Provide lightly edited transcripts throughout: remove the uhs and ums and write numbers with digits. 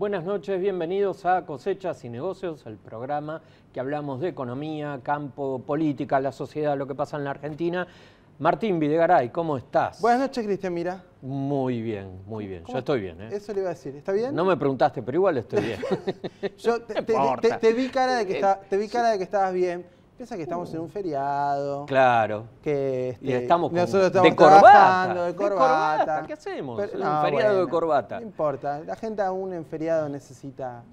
Buenas noches, bienvenidos a Cosechas y Negocios, el programa que hablamos de economía, campo, política, la sociedad, lo que pasa en la Argentina. Martín Videgaray, ¿cómo estás? Buenas noches, Cristian, mira. Muy bien, muy bien. Yo estoy bien, ¿eh? Eso le iba a decir, ¿está bien? No me preguntaste, pero igual estoy bien. Yo te vi cara de que estabas bien. Piensa que estamos en un feriado. Claro. Que y estamos nosotros de estamos corbata. trabajando, de corbata. ¿Qué hacemos? Pero, un feriado de corbata. No importa. La gente aún en feriado necesita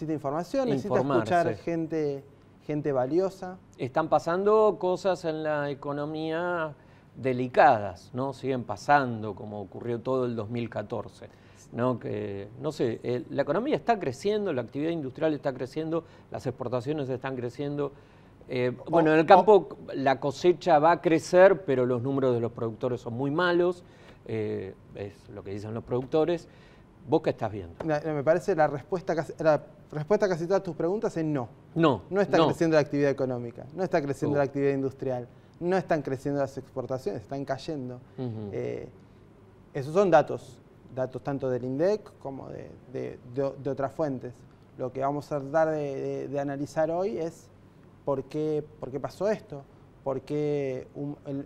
información, necesita escuchar gente valiosa. Están pasando cosas en la economía delicadas, ¿no? Siguen pasando, como ocurrió todo el 2014. ¿No? Que, no sé, la economía está creciendo, la actividad industrial está creciendo, las exportaciones están creciendo. Bueno, en el campo la cosecha va a crecer, pero los números de los productores son muy malos, es lo que dicen los productores. ¿Vos qué estás viendo? Me parece la respuesta a casi todas tus preguntas es no. No está creciendo la actividad económica, no está creciendo la actividad industrial, no están creciendo las exportaciones, están cayendo. Esos son datos tanto del INDEC como de otras fuentes. Lo que vamos a tratar de analizar hoy es por qué pasó esto, por qué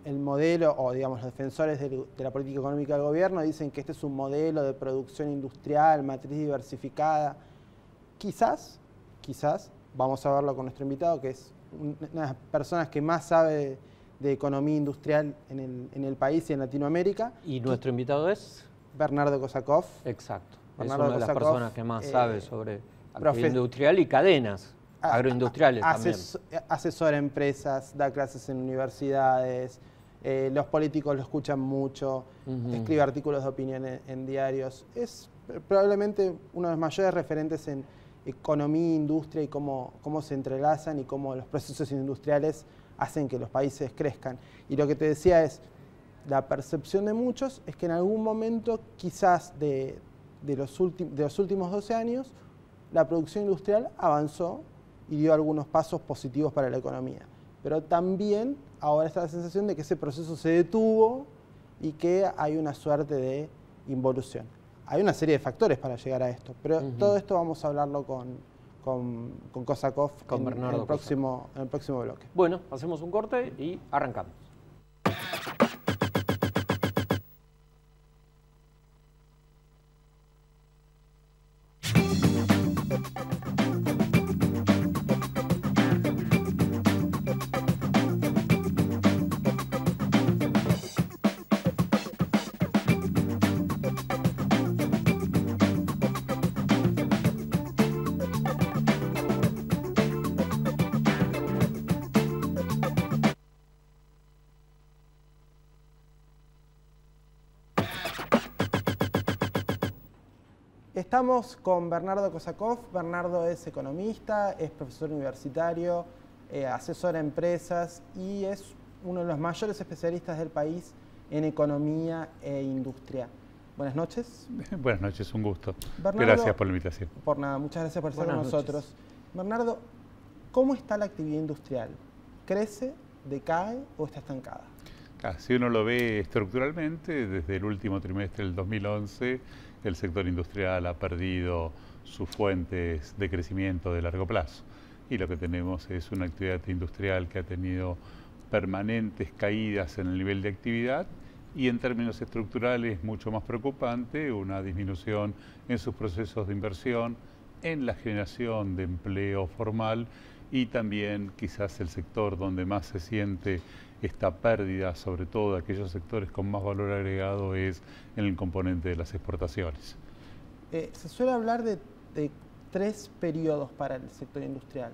el modelo, o digamos los defensores de la política económica del gobierno dicen que este es un modelo de producción industrial, matriz diversificada. Quizás, vamos a verlo con nuestro invitado, que es una de las personas que más sabe de economía industrial en el país y en Latinoamérica. ¿Y nuestro invitado es? Bernardo Kosakov. Exacto. Bernardo es una de las Kosakov, personas que más sabe sobre actividad industrial y cadenas agroindustriales también. Asesora empresas, da clases en universidades, los políticos lo escuchan mucho, escribe artículos de opinión en diarios. Es probablemente uno de los mayores referentes en economía, industria y cómo se entrelazan y cómo los procesos industriales hacen que los países crezcan. Y lo que te decía es, la percepción de muchos es que en algún momento, quizás de los últimos 12 años, la producción industrial avanzó y dio algunos pasos positivos para la economía. Pero también ahora está la sensación de que ese proceso se detuvo y que hay una suerte de involución. Hay una serie de factores para llegar a esto, pero todo esto vamos a hablarlo con Kosakov en el próximo bloque. Bueno, hacemos un corte y arrancamos. Estamos con Bernardo Kosakov. Bernardo es economista, es profesor universitario, asesora empresas y es uno de los mayores especialistas del país en economía e industria. Buenas noches. Buenas noches, un gusto. Bernardo, gracias por la invitación. Por nada, muchas gracias por estar con nosotros. Bernardo, ¿cómo está la actividad industrial? ¿Crece, decae o está estancada? Si uno lo ve estructuralmente, desde el último trimestre del 2011, el sector industrial ha perdido sus fuentes de crecimiento de largo plazo. Y lo que tenemos es una actividad industrial que ha tenido permanentes caídas en el nivel de actividad y en términos estructurales mucho más preocupante, una disminución en sus procesos de inversión, en la generación de empleo formal y también quizás el sector donde más se siente esta pérdida, sobre todo de aquellos sectores con más valor agregado, es en el componente de las exportaciones. Se suele hablar de 3 periodos para el sector industrial.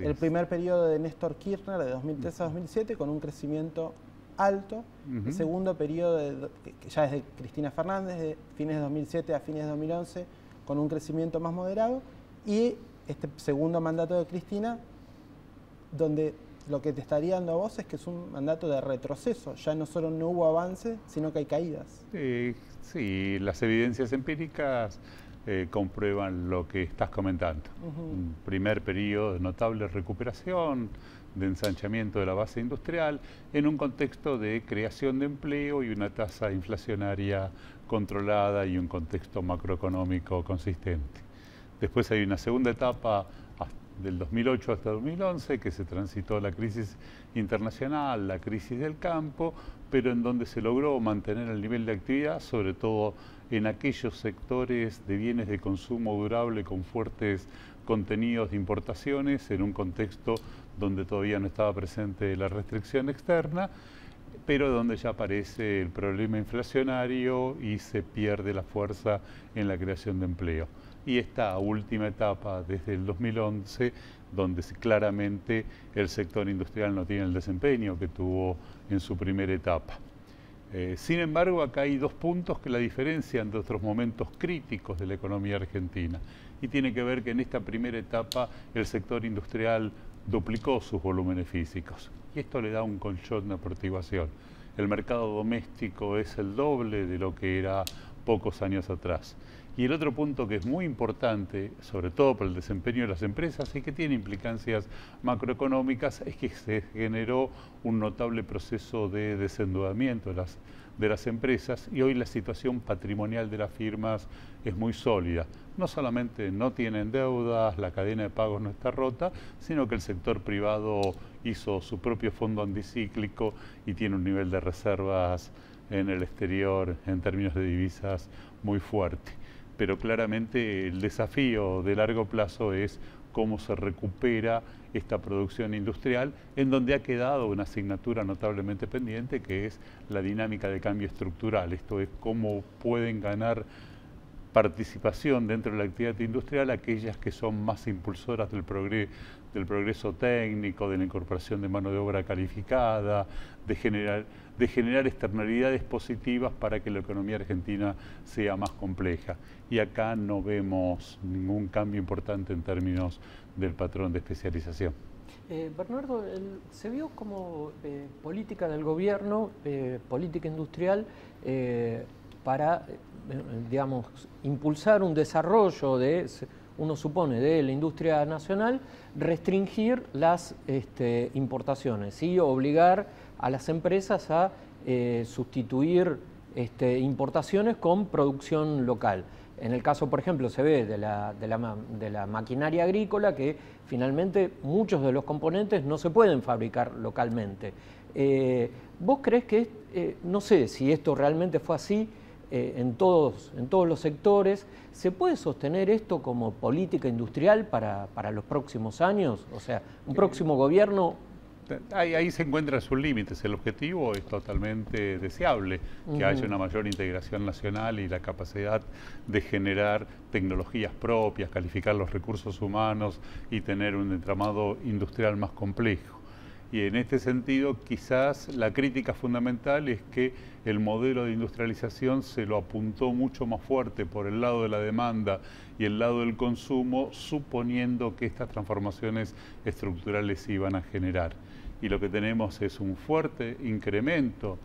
El primer periodo de Néstor Kirchner, de 2003 a 2007, con un crecimiento alto. El segundo periodo, que ya es de Cristina Fernández, de fines de 2007 a fines de 2011, con un crecimiento más moderado. Y este segundo mandato de Cristina, donde lo que te estaría dando a vos es que es un mandato de retroceso. Ya no solo no hubo avance, sino que hay caídas. Sí, las evidencias empíricas comprueban lo que estás comentando. Un primer periodo de notable recuperación, de ensanchamiento de la base industrial, en un contexto de creación de empleo y una tasa inflacionaria controlada y un contexto macroeconómico consistente. Después hay una segunda etapa del 2008 hasta 2011 que se transitó la crisis internacional, la crisis del campo, pero en donde se logró mantener el nivel de actividad, sobre todo en aquellos sectores de bienes de consumo durable con fuertes contenidos de importaciones, en un contexto donde todavía no estaba presente la restricción externa, pero donde ya aparece el problema inflacionario y se pierde la fuerza en la creación de empleo. Y esta última etapa, desde el 2011, donde claramente el sector industrial no tiene el desempeño que tuvo en su primera etapa. Sin embargo, acá hay dos puntos que la diferencian de otros momentos críticos de la economía argentina. Y tiene que ver que en esta primera etapa el sector industrial duplicó sus volúmenes físicos. Y esto le da un colchón de amortiguación. El mercado doméstico es el doble de lo que era pocos años atrás. Y el otro punto que es muy importante, sobre todo para el desempeño de las empresas y que tiene implicancias macroeconómicas, es que se generó un notable proceso de desendeudamiento de las empresas y hoy la situación patrimonial de las firmas es muy sólida. No solamente no tienen deudas, la cadena de pagos no está rota, sino que el sector privado hizo su propio fondo anticíclico y tiene un nivel de reservas en el exterior en términos de divisas muy fuerte. Pero claramente el desafío de largo plazo es cómo se recupera esta producción industrial, en donde ha quedado una asignatura notablemente pendiente, que es la dinámica de cambio estructural. Esto es cómo pueden ganar participación dentro de la actividad industrial aquellas que son más impulsoras del progreso técnico, de la incorporación de mano de obra calificada, de generar externalidades positivas para que la economía argentina sea más compleja. Y acá no vemos ningún cambio importante en términos del patrón de especialización. Bernardo, se vio como política del gobierno, política industrial, para, digamos, impulsar un desarrollo de, uno supone, de la industria nacional, restringir las importaciones y obligar a las empresas a sustituir importaciones con producción local. En el caso, por ejemplo, se ve de la maquinaria agrícola que finalmente muchos de los componentes no se pueden fabricar localmente. ¿Vos creés que, no sé si esto realmente fue así en todos los sectores, se puede sostener esto como política industrial para los próximos años? O sea, un próximo gobierno... Ahí se encuentran sus límites. El objetivo es totalmente deseable, que haya una mayor integración nacional y la capacidad de generar tecnologías propias, calificar los recursos humanos y tener un entramado industrial más complejo. Y en este sentido, quizás la crítica fundamental es que el modelo de industrialización se lo apuntó mucho más fuerte por el lado de la demanda y el lado del consumo, suponiendo que estas transformaciones estructurales se iban a generar. Y lo que tenemos es un fuerte incremento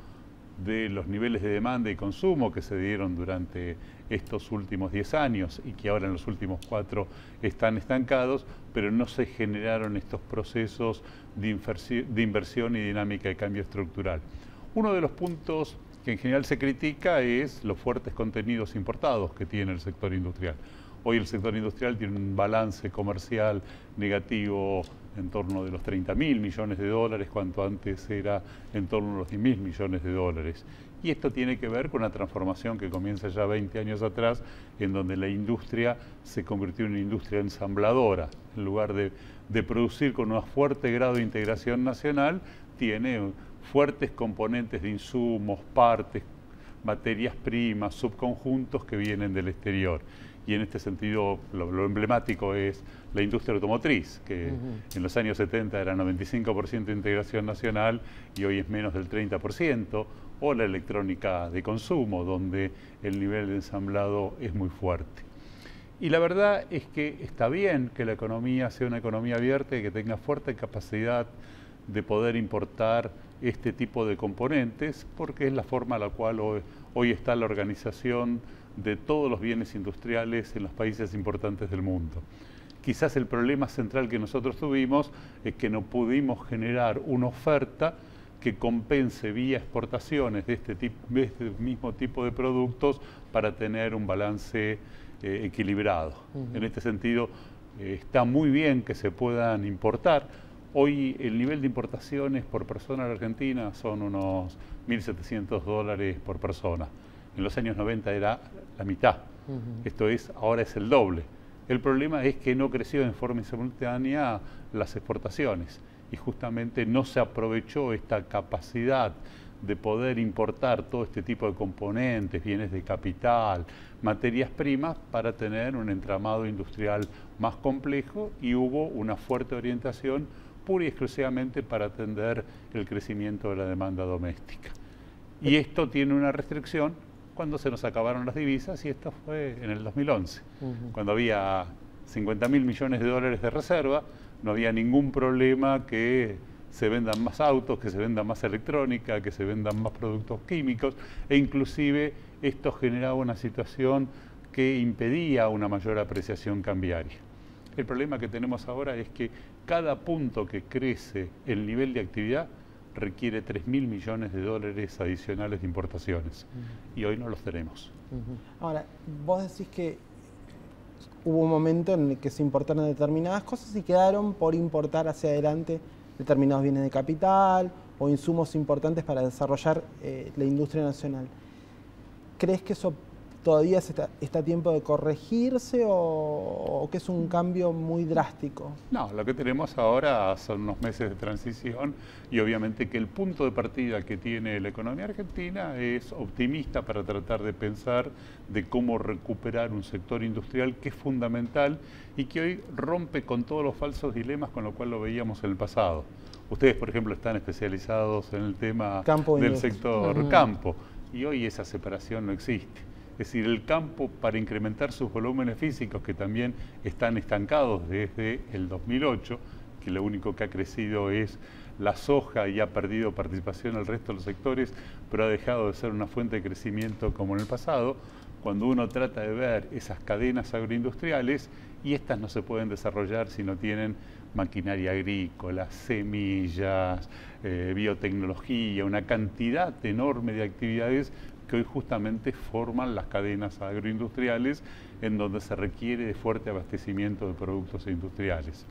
de los niveles de demanda y consumo que se dieron durante estos últimos 10 años y que ahora en los últimos 4 están estancados, pero no se generaron estos procesos de inversión y dinámica de cambio estructural. Uno de los puntos que en general se critica es los fuertes contenidos importados que tiene el sector industrial. Hoy el sector industrial tiene un balance comercial negativo en torno de los 30.000 millones de dólares, cuanto antes era en torno a los 10.000 millones de dólares. Y esto tiene que ver con una transformación que comienza ya 20 años atrás, en donde la industria se convirtió en una industria ensambladora. En lugar de producir con un fuerte grado de integración nacional, tiene fuertes componentes de insumos, partes, materias primas, subconjuntos que vienen del exterior. Y en este sentido lo emblemático es la industria automotriz, que en los años 70 era 95% de integración nacional y hoy es menos del 30%, o la electrónica de consumo, donde el nivel de ensamblado es muy fuerte. Y la verdad es que está bien que la economía sea una economía abierta y que tenga fuerte capacidad de poder importar este tipo de componentes, porque es la forma a la cual hoy está la organización de todos los bienes industriales en los países importantes del mundo. Quizás el problema central que nosotros tuvimos es que no pudimos generar una oferta que compense vía exportaciones de este mismo tipo de productos para tener un balance equilibrado. En este sentido, está muy bien que se puedan importar. Hoy el nivel de importaciones por persona en la Argentina son unos $1.700 por persona. En los años 90 era la mitad. Esto es, ahora es el doble. El problema es que no creció en forma simultánea las exportaciones y justamente no se aprovechó esta capacidad de poder importar todo este tipo de componentes, bienes de capital, materias primas, para tener un entramado industrial más complejo, y hubo una fuerte orientación pura y exclusivamente para atender el crecimiento de la demanda doméstica. Y esto tiene una restricción cuando se nos acabaron las divisas, y esto fue en el 2011, cuando había 50.000 millones de dólares de reserva. No había ningún problema que se vendan más autos, que se venda más electrónica, que se vendan más productos químicos, e inclusive esto generaba una situación que impedía una mayor apreciación cambiaria. El problema que tenemos ahora es que cada punto que crece el nivel de actividad requiere 3.000 millones de dólares adicionales de importaciones, y hoy no los tenemos. Ahora, vos decís que hubo un momento en el que se importaron determinadas cosas y quedaron por importar hacia adelante determinados bienes de capital o insumos importantes para desarrollar la industria nacional. ¿Crees que eso todavía está a tiempo de corregirse o que es un cambio muy drástico? No, lo que tenemos ahora son unos meses de transición, y obviamente que el punto de partida que tiene la economía argentina es optimista para tratar de pensar de cómo recuperar un sector industrial que es fundamental y que hoy rompe con todos los falsos dilemas con lo cual lo veíamos en el pasado. Ustedes, por ejemplo, están especializados en el tema del sector campo, y hoy esa separación no existe. Es decir, el campo, para incrementar sus volúmenes físicos, que también están estancados desde el 2008, que lo único que ha crecido es la soja y ha perdido participación el resto de los sectores, pero ha dejado de ser una fuente de crecimiento como en el pasado. Cuando uno trata de ver esas cadenas agroindustriales, y estas no se pueden desarrollar si no tienen maquinaria agrícola, semillas, biotecnología, una cantidad enorme de actividades que hoy justamente forman las cadenas agroindustriales, en donde se requiere de fuerte abastecimiento de productos industriales.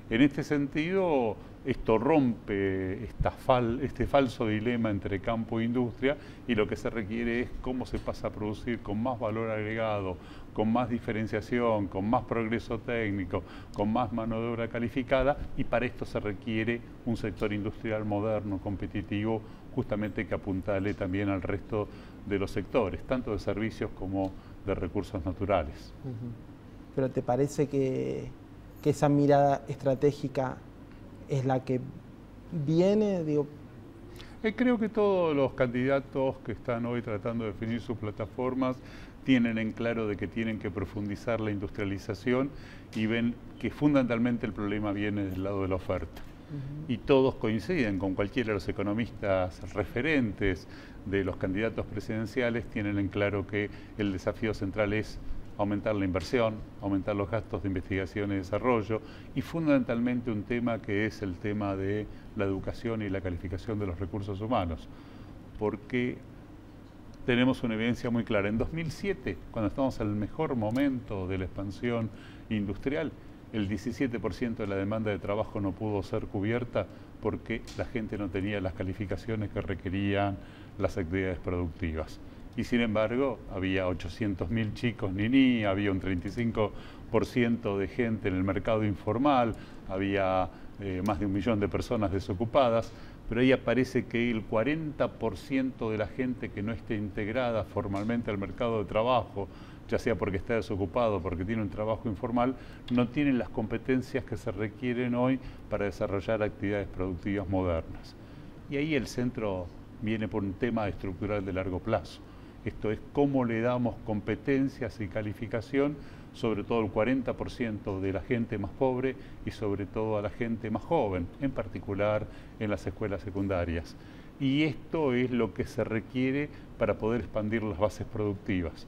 En este sentido, esto rompe este falso dilema entre campo e industria, y lo que se requiere es cómo se pasa a producir con más valor agregado, con más diferenciación, con más progreso técnico, con más mano de obra calificada, y para esto se requiere un sector industrial moderno, competitivo, justamente que apuntale también al resto de los sectores, tanto de servicios como de recursos naturales. ¿Pero te parece que esa mirada estratégica es la que viene? Digo, creo que todos los candidatos que están hoy tratando de definir sus plataformas tienen en claro de que tienen que profundizar la industrialización, y ven que fundamentalmente el problema viene del lado de la oferta. Y todos coinciden, con cualquiera de los economistas referentes de los candidatos presidenciales, tienen en claro que el desafío central es aumentar la inversión, aumentar los gastos de investigación y desarrollo, y fundamentalmente un tema que es el tema de la educación y la calificación de los recursos humanos, porque tenemos una evidencia muy clara. En 2007, cuando estábamos en el mejor momento de la expansión industrial, el 17% de la demanda de trabajo no pudo ser cubierta porque la gente no tenía las calificaciones que requerían las actividades productivas. Y sin embargo, había 800.000 chicos niní, había un 35% de gente en el mercado informal, había más de 1 millón de personas desocupadas, pero ahí aparece que el 40% de la gente que no esté integrada formalmente al mercado de trabajo, ya sea porque está desocupado o porque tiene un trabajo informal, no tienen las competencias que se requieren hoy para desarrollar actividades productivas modernas. Y ahí el centro viene por un tema estructural de largo plazo. Esto es cómo le damos competencias y calificación, sobre todo el 40% de la gente más pobre y sobre todo a la gente más joven, en particular en las escuelas secundarias. Y esto es lo que se requiere para poder expandir las bases productivas.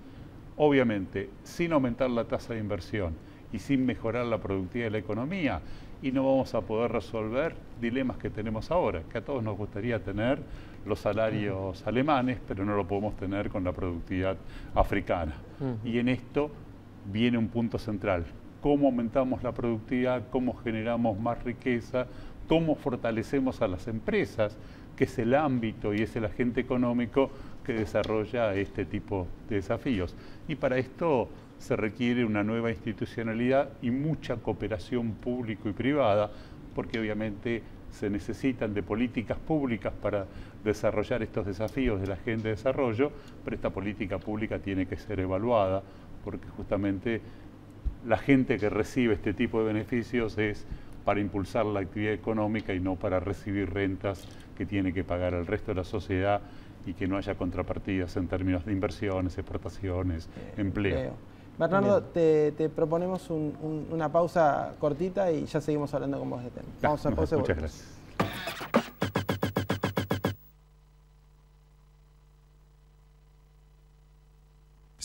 Obviamente, sin aumentar la tasa de inversión y sin mejorar la productividad de la economía. Y no vamos a poder resolver dilemas que tenemos ahora, que a todos nos gustaría tener los salarios alemanes, pero no lo podemos tener con la productividad africana. Y en esto viene un punto central: cómo aumentamos la productividad, cómo generamos más riqueza, cómo fortalecemos a las empresas, que es el ámbito y es el agente económico que desarrolla este tipo de desafíos. Y para esto se requiere una nueva institucionalidad y mucha cooperación público y privada, porque obviamente se necesitan de políticas públicas para desarrollar estos desafíos de la agenda de desarrollo, pero esta política pública tiene que ser evaluada, porque justamente la gente que recibe este tipo de beneficios es para impulsar la actividad económica y no para recibir rentas que tiene que pagar el resto de la sociedad y que no haya contrapartidas en términos de inversiones, exportaciones, empleo. Bernardo, te proponemos una pausa cortita y ya seguimos hablando con vos de tema. Vamos a pausa. Muchas gracias.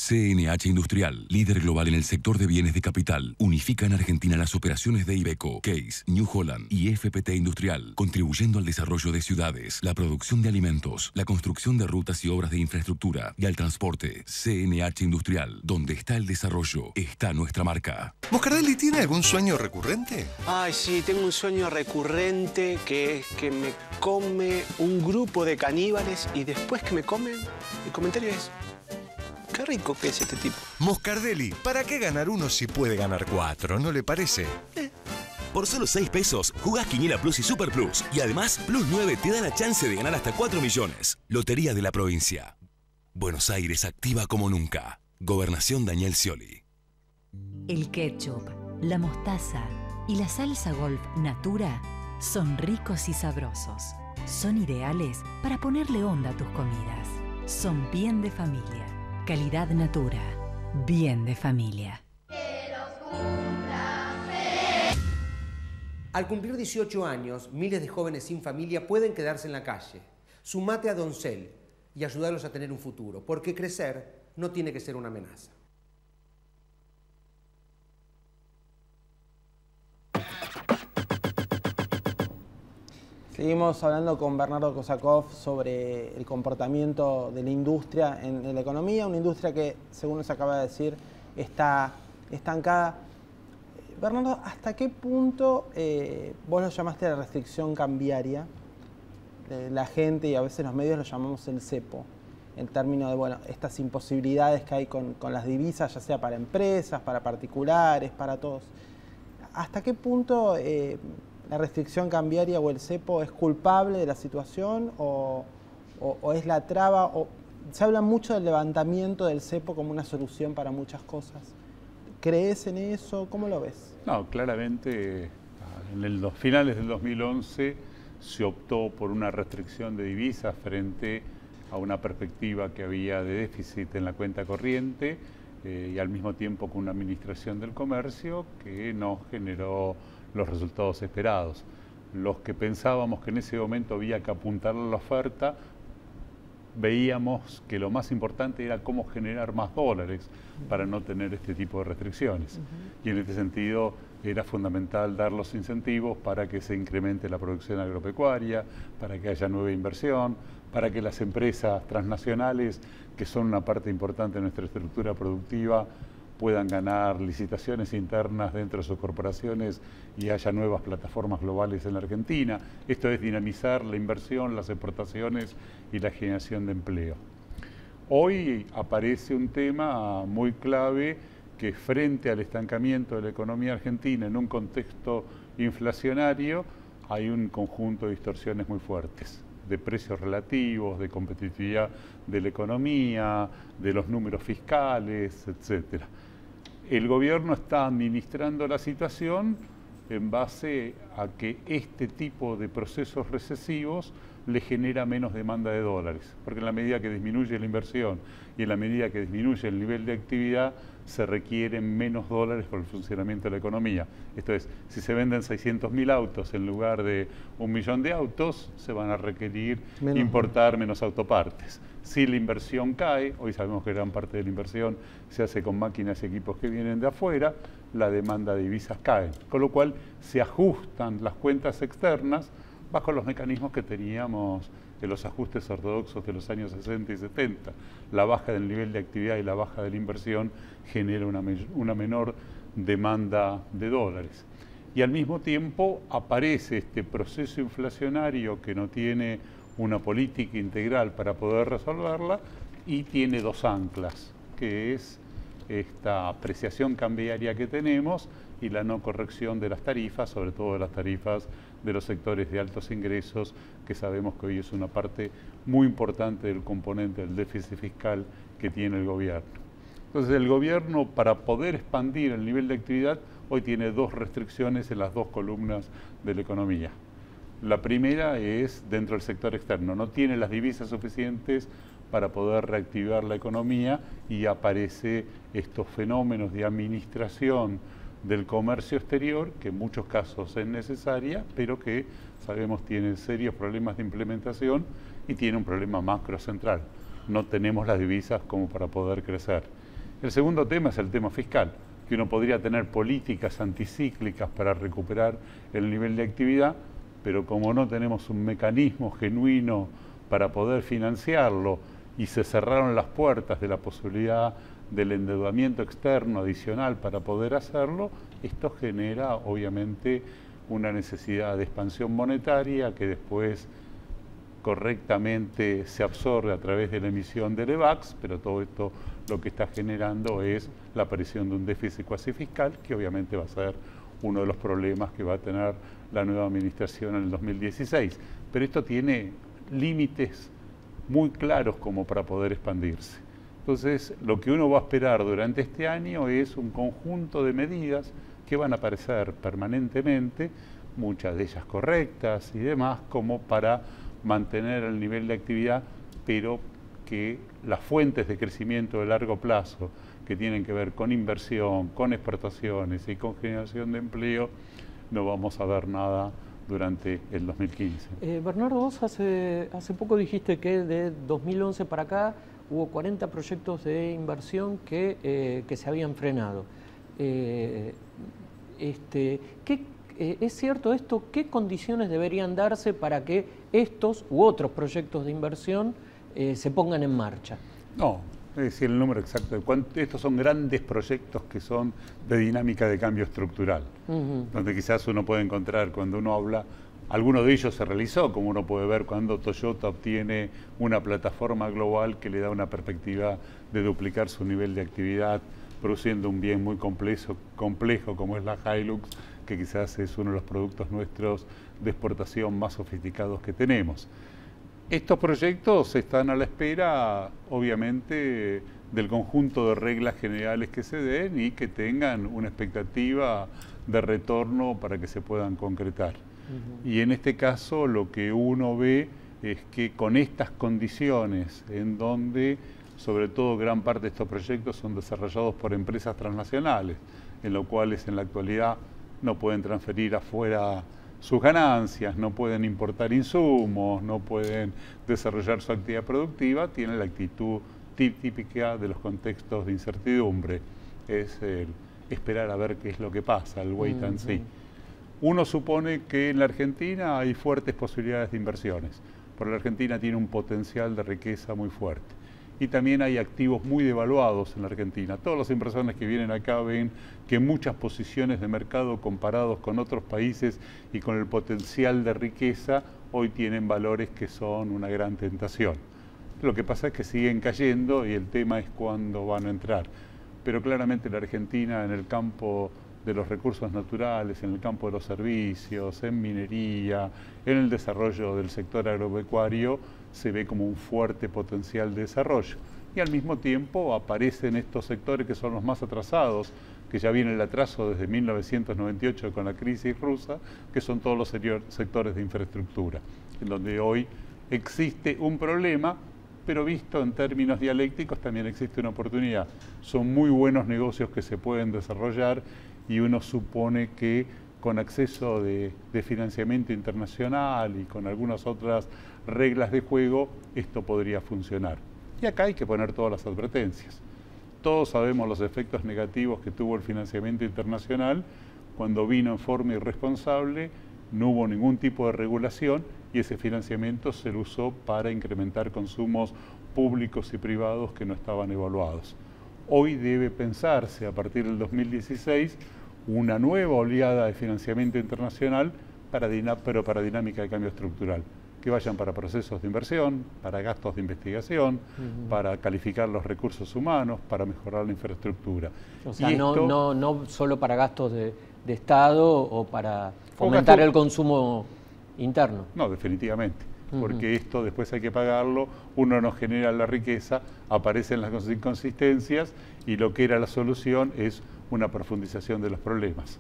CNH Industrial, líder global en el sector de bienes de capital, unifica en Argentina las operaciones de Iveco, Case, New Holland y FPT Industrial, contribuyendo al desarrollo de ciudades, la producción de alimentos, la construcción de rutas y obras de infraestructura y al transporte. CNH Industrial, donde está el desarrollo, está nuestra marca. ¿Moscardelli tiene algún sueño recurrente? Ay, sí, tengo un sueño recurrente que es que me come un grupo de caníbales y después que me comen, el comentario es: qué rico que es este tipo. Moscardelli, ¿para qué ganar uno si puede ganar 4? ¿No le parece? Por solo 6 pesos, jugás Quiniela Plus y Super Plus. Y además, Plus 9 te da la chance de ganar hasta 4 millones. Lotería de la Provincia. Buenos Aires activa como nunca. Gobernación Daniel Scioli. El ketchup, la mostaza y la salsa Golf Natura son ricos y sabrosos. Son ideales para ponerle onda a tus comidas. Son bien de familia. Calidad Natura. Bien de familia. Al cumplir 18 años, miles de jóvenes sin familia pueden quedarse en la calle. Sumate a Doncel y ayudarlos a tener un futuro, porque crecer no tiene que ser una amenaza. Seguimos hablando con Bernardo Kosakov sobre el comportamiento de la industria en la economía, una industria que, según nos acaba de decir, está estancada. Bernardo, ¿hasta qué punto vos lo llamaste la restricción cambiaria? La gente y a veces los medios lo llamamos el cepo, en términos de, bueno, estas imposibilidades que hay con las divisas, ya sea para empresas, para particulares, para todos. ¿Hasta qué punto la restricción cambiaria o el cepo es culpable de la situación o es la traba? Se habla mucho del levantamiento del cepo como una solución para muchas cosas. ¿Crees en eso? ¿Cómo lo ves? No, claramente en los finales del 2011 se optó por una restricción de divisas frente a una perspectiva que había de déficit en la cuenta corriente y al mismo tiempo con una administración del comercio que no generó los resultados esperados. Los que pensábamos que en ese momento había que apuntar a la oferta, veíamos que lo más importante era cómo generar más dólares para no tener este tipo de restricciones. Y en este sentido era fundamental dar los incentivos para que se incremente la producción agropecuaria, para que haya nueva inversión, para que las empresas transnacionales, que son una parte importante de nuestra estructura productiva, puedan ganar licitaciones internas dentro de sus corporaciones y haya nuevas plataformas globales en la Argentina. Esto es dinamizar la inversión, las exportaciones y la generación de empleo. Hoy aparece un tema muy clave que frente al estancamiento de la economía argentina en un contexto inflacionario hay un conjunto de distorsiones muy fuertes, de precios relativos, de competitividad de la economía, de los números fiscales, etcétera. El gobierno está administrando la situación en base a que este tipo de procesos recesivos le genera menos demanda de dólares, porque en la medida que disminuye la inversión y en la medida que disminuye el nivel de actividad, se requieren menos dólares para el funcionamiento de la economía. Esto es, si se venden 600.000 autos en lugar de 1 millón de autos, se van a requerir importar menos autopartes. Si la inversión cae, hoy sabemos que gran parte de la inversión se hace con máquinas y equipos que vienen de afuera, la demanda de divisas cae, con lo cual se ajustan las cuentas externas bajo los mecanismos que teníamos en los ajustes ortodoxos de los años 60 y 70. La baja del nivel de actividad y la baja de la inversión genera una menor demanda de dólares. Y al mismo tiempo aparece este proceso inflacionario que no tiene una política integral para poder resolverla y tiene dos anclas, que es esta apreciación cambiaria que tenemos y la no corrección de las tarifas, sobre todo de las tarifas de los sectores de altos ingresos, que sabemos que hoy es una parte muy importante del componente del déficit fiscal que tiene el gobierno. Entonces el gobierno, para poder expandir el nivel de actividad, hoy tiene dos restricciones en las dos columnas de la economía. La primera es dentro del sector externo, no tiene las divisas suficientes para poder reactivar la economía y aparece estos fenómenos de administración del comercio exterior, que en muchos casos es necesaria, pero que sabemos tiene serios problemas de implementación y tiene un problema macro central. No tenemos las divisas como para poder crecer. El segundo tema es el tema fiscal, que uno podría tener políticas anticíclicas para recuperar el nivel de actividad, pero como no tenemos un mecanismo genuino para poder financiarlo y se cerraron las puertas de la posibilidad del endeudamiento externo adicional para poder hacerlo, esto genera obviamente una necesidad de expansión monetaria que después correctamente se absorbe a través de la emisión del EVAX, pero todo esto lo que está generando es la aparición de un déficit cuasi fiscal, que obviamente va a ser uno de los problemas que va a tener la nueva administración en el 2016. Pero esto tiene límites muy claros como para poder expandirse. Entonces, lo que uno va a esperar durante este año es un conjunto de medidas que van a aparecer permanentemente, muchas de ellas correctas y demás, como para mantener el nivel de actividad, pero que las fuentes de crecimiento de largo plazo, que tienen que ver con inversión, con exportaciones y con generación de empleo, no vamos a ver nada durante el 2015. Bernardo, vos hace poco dijiste que de 2011 para acá hubo 40 proyectos de inversión que se habían frenado. ¿Es cierto esto? ¿Qué condiciones deberían darse para que estos u otros proyectos de inversión se pongan en marcha? No, es decir el número exacto. Estos son grandes proyectos que son de dinámica de cambio estructural, donde quizás uno puede encontrar cuando uno habla. Alguno de ellos se realizó, como uno puede ver cuando Toyota obtiene una plataforma global que le da una perspectiva de duplicar su nivel de actividad, produciendo un bien muy complejo como es la Hilux, que quizás es uno de los productos nuestros de exportación más sofisticados que tenemos. Estos proyectos están a la espera, obviamente, del conjunto de reglas generales que se den y que tengan una expectativa de retorno para que se puedan concretar. Y en este caso lo que uno ve es que con estas condiciones en donde sobre todo gran parte de estos proyectos son desarrollados por empresas transnacionales, en lo cual en la actualidad no pueden transferir afuera sus ganancias, no pueden importar insumos, no pueden desarrollar su actividad productiva, tienen la actitud típica de los contextos de incertidumbre, es el esperar a ver qué es lo que pasa, el wait and see. Uno supone que en la Argentina hay fuertes posibilidades de inversiones, porque la Argentina tiene un potencial de riqueza muy fuerte. Y también hay activos muy devaluados en la Argentina. Todas las inversiones que vienen acá ven que muchas posiciones de mercado comparados con otros países y con el potencial de riqueza hoy tienen valores que son una gran tentación. Lo que pasa es que siguen cayendo y el tema es cuándo van a entrar. Pero claramente la Argentina en el campo de los recursos naturales, en el campo de los servicios, en minería, en el desarrollo del sector agropecuario, se ve como un fuerte potencial de desarrollo. Y al mismo tiempo aparecen estos sectores que son los más atrasados, que ya viene el atraso desde 1998 con la crisis rusa, que son todos los sectores de infraestructura, en donde hoy existe un problema, pero visto en términos dialécticos también existe una oportunidad. Son muy buenos negocios que se pueden desarrollar y uno supone que con acceso de financiamiento internacional y con algunas otras reglas de juego, esto podría funcionar. Y acá hay que poner todas las advertencias. Todos sabemos los efectos negativos que tuvo el financiamiento internacional. Cuando vino en forma irresponsable, no hubo ningún tipo de regulación y ese financiamiento se lo usó para incrementar consumos públicos y privados que no estaban evaluados. Hoy debe pensarse, a partir del 2016, una nueva oleada de financiamiento internacional pero para dinámica de cambio estructural, que vayan para procesos de inversión, para gastos de investigación, para calificar los recursos humanos, para mejorar la infraestructura. O sea, no solo para gastos de Estado o para fomentar el consumo interno. No, definitivamente, porque esto después hay que pagarlo, uno no genera la riqueza, aparecen las inconsistencias y lo que era la solución es una profundización de los problemas.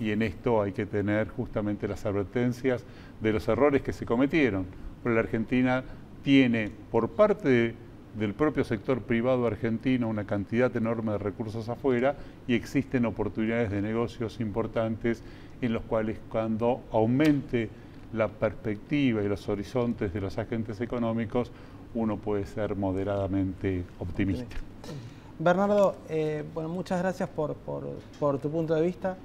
Y en esto hay que tener justamente las advertencias de los errores que se cometieron. Pero la Argentina tiene, por parte del propio sector privado argentino, una cantidad enorme de recursos afuera y existen oportunidades de negocios importantes en los cuales cuando aumente la perspectiva y los horizontes de los agentes económicos, uno puede ser moderadamente optimista. Bernardo, bueno, muchas gracias por tu punto de vista.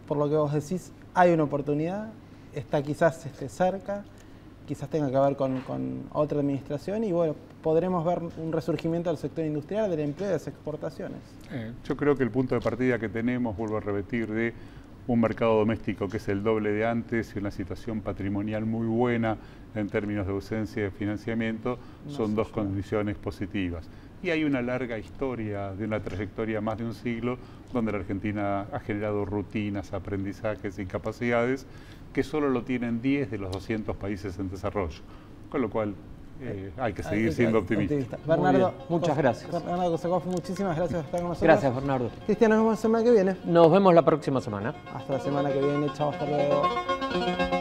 Por lo que vos decís, hay una oportunidad, está quizás cerca, quizás tenga que ver con otra administración y bueno, podremos ver un resurgimiento del sector industrial, del empleo y de las exportaciones. Yo creo que el punto de partida que tenemos, vuelvo a repetir, de un mercado doméstico que es el doble de antes y una situación patrimonial muy buena en términos de ausencia de financiamiento, son dos condiciones positivas. Y hay una larga historia de una trayectoria más de un siglo donde la Argentina ha generado rutinas, aprendizajes y capacidades que solo lo tienen 10 de los 200 países en desarrollo. Con lo cual hay que seguir siendo optimistas. Bernardo, muchas gracias. Bernardo Kosakov, muchísimas gracias por estar con nosotros. Gracias, Bernardo. Cristian, nos vemos la semana que viene. Nos vemos la próxima semana. Hasta la semana que viene. Chao, hasta luego.